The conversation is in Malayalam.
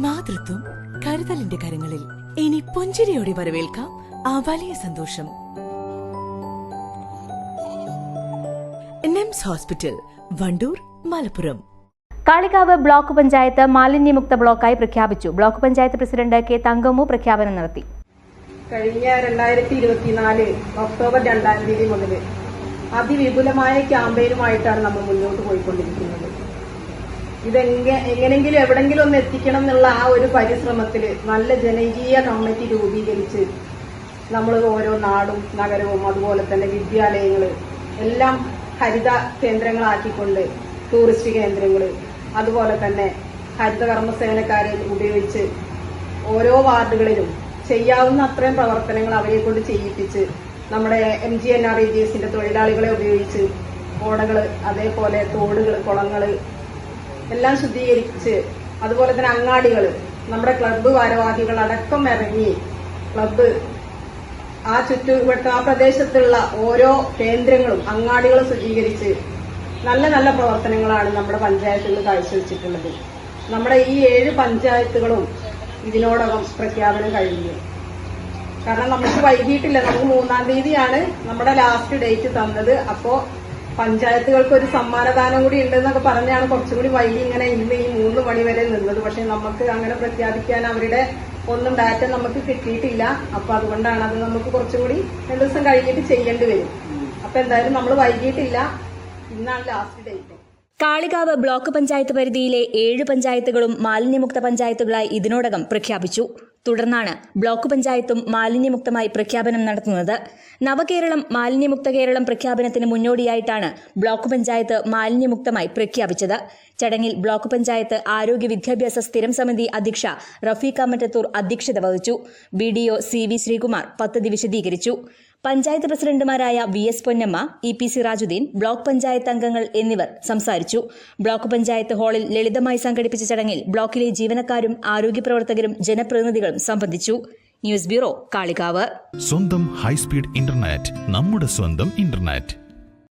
മാതൃത്വം കരുതലിന്റെ കരങ്ങളിൽ. ഇനി പുഞ്ചിരിയോടെ വരവേൽക്കാം ആ വലിയ സന്തോഷം. നിംസ് ഹോസ്പിറ്റൽ, വണ്ടൂർ, മലപ്പുറം. കാളികാവ് ബ്ലോക്ക് പഞ്ചായത്ത് മാലിന്യമുക്ത ബ്ലോക്കായി പ്രഖ്യാപിച്ചു. Block panchayat president K Thankammu പ്രഖ്യാപനം നടത്തി. കഴിഞ്ഞ 2024 ഒക്ടോബർ 2-ാം തീയതി മുതൽ അതിവിപുലമായ ക്യാമ്പയിനുമായിട്ടാണ് നമ്മൾ മുന്നോട്ട് പോയിക്കൊണ്ടിരിക്കുന്നത്. എങ്ങനെങ്കിലും എവിടെങ്കിലും ഒന്ന് എത്തിക്കണം എന്നുള്ള ആ ഒരു പരിശ്രമത്തിൽ നല്ല ജനകീയ കമ്മിറ്റി രൂപീകരിച്ച് നമ്മൾ ഓരോ നാടും നഗരവും അതുപോലെ തന്നെ വിദ്യാലയങ്ങൾ എല്ലാം ഹരിത കേന്ദ്രങ്ങളാക്കിക്കൊണ്ട് ടൂറിസ്റ്റ് കേന്ദ്രങ്ങൾ അതുപോലെ തന്നെ ഹരിത കർമ്മസേനക്കാരെ ഉപയോഗിച്ച് ഓരോ വാർഡുകളിലും ചെയ്യാവുന്ന അത്രയും പ്രവർത്തനങ്ങൾ അവരെ കൊണ്ട് ചെയ്യിപ്പിച്ച് നമ്മുടെ MGNREGSന്റെ തൊഴിലാളികളെ ഉപയോഗിച്ച് ഓടകൾ അതേപോലെ തോടുകൾ കുളങ്ങൾ എല്ലാം ശുദ്ധീകരിച്ച് അതുപോലെ തന്നെ അങ്ങാടികൾ നമ്മുടെ ക്ലബ്ബ് ഭാരവാഹികൾ അടക്കം ഇറങ്ങി ക്ലബ്ബ് ആ ചുറ്റുവട്ട ആ പ്രദേശത്തുള്ള ഓരോ കേന്ദ്രങ്ങളും അങ്ങാടികളും ശുചീകരിച്ച് നല്ല നല്ല പ്രവർത്തനങ്ങളാണ് നമ്മുടെ പഞ്ചായത്തുകൾ കാഴ്ചവെച്ചിട്ടുള്ളത്. നമ്മുടെ ഈ 7 പഞ്ചായത്തുകളും ഇതിനോടകം പ്രഖ്യാപനം കഴിഞ്ഞു. കാരണം നമുക്ക് വൈകിട്ടില്ല, നമുക്ക് 3-ാം തീയതിയാണ് നമ്മുടെ ലാസ്റ്റ് ഡേറ്റ് തന്നത്. അപ്പോ പഞ്ചായത്തുകൾക്ക് ഒരു സമ്മാനദാനം കൂടി ഉണ്ടെന്നൊക്കെ പറഞ്ഞാണ് കുറച്ചുകൂടി വൈകി ഇങ്ങനെ ഇന്ന് ഈ 3 മണി വരെ നിന്നത്. പക്ഷെ നമുക്ക് അങ്ങനെ പ്രഖ്യാപിക്കാൻ അവരുടെ ഒന്നും ഡാറ്റ നമുക്ക് കിട്ടിയിട്ടില്ല. അപ്പൊ അതുകൊണ്ടാണ് അത് നമുക്ക് കുറച്ചുകൂടി 2 ദിവസം കഴിഞ്ഞിട്ട് ചെയ്യേണ്ടി വരും. അപ്പൊ എന്തായാലും നമ്മൾ വൈകിട്ടില്ല, ഇന്നാണ് last date. Kalikavu block panchayat പരിധിയിലെ 7 പഞ്ചായത്തുകളും മാലിന്യമുക്ത പഞ്ചായത്തുകളായി ഇതിനോടകം പ്രഖ്യാപിച്ചു. തുടർന്നാണ് ബ്ലോക്ക് പഞ്ചായത്തും മാലിന്യമുക്തമായി പ്രഖ്യാപനം നടത്തുന്നത്. നവകേരളം മാലിന്യമുക്ത കേരളം പ്രഖ്യാപനത്തിന് മുന്നോടിയായിട്ടാണ് ബ്ലോക്ക് പഞ്ചായത്ത് മാലിന്യമുക്തമായി പ്രഖ്യാപിച്ചത്. ചടങ്ങിൽ ബ്ലോക്ക് പഞ്ചായത്ത് ആരോഗ്യ വിദ്യാഭ്യാസ സ്ഥിരം സമിതി അധ്യക്ഷ റഫീഖ മറ്റത്തൂർ അധ്യക്ഷത വഹിച്ചു. BDO CV ശ്രീകുമാർ പദ്ധതി വിശദീകരിച്ചു. പഞ്ചായത്ത് പ്രസിഡന്റുമാരായ VS Ponnamma, EP Sirajuddin, block panchayat അംഗങ്ങൾ എന്നിവർ സംസാരിച്ചു. ബ്ലോക്ക് പഞ്ചായത്ത് ഹാളിൽ ലളിതമായി സംഘടിപ്പിച്ച ചടങ്ങിൽ ബ്ലോക്കിലെ ജീവനക്കാരും ആരോഗ്യ പ്രവർത്തകരും ജനപ്രതിനിധികളും സംബന്ധിച്ചു. News bureau, Kalikavu. സ്വന്തം ഹൈസ്പീഡ് ഇന്റർനെറ്റ്, നമ്മുടെ സ്വന്തം ഇന്റർനെറ്റ്.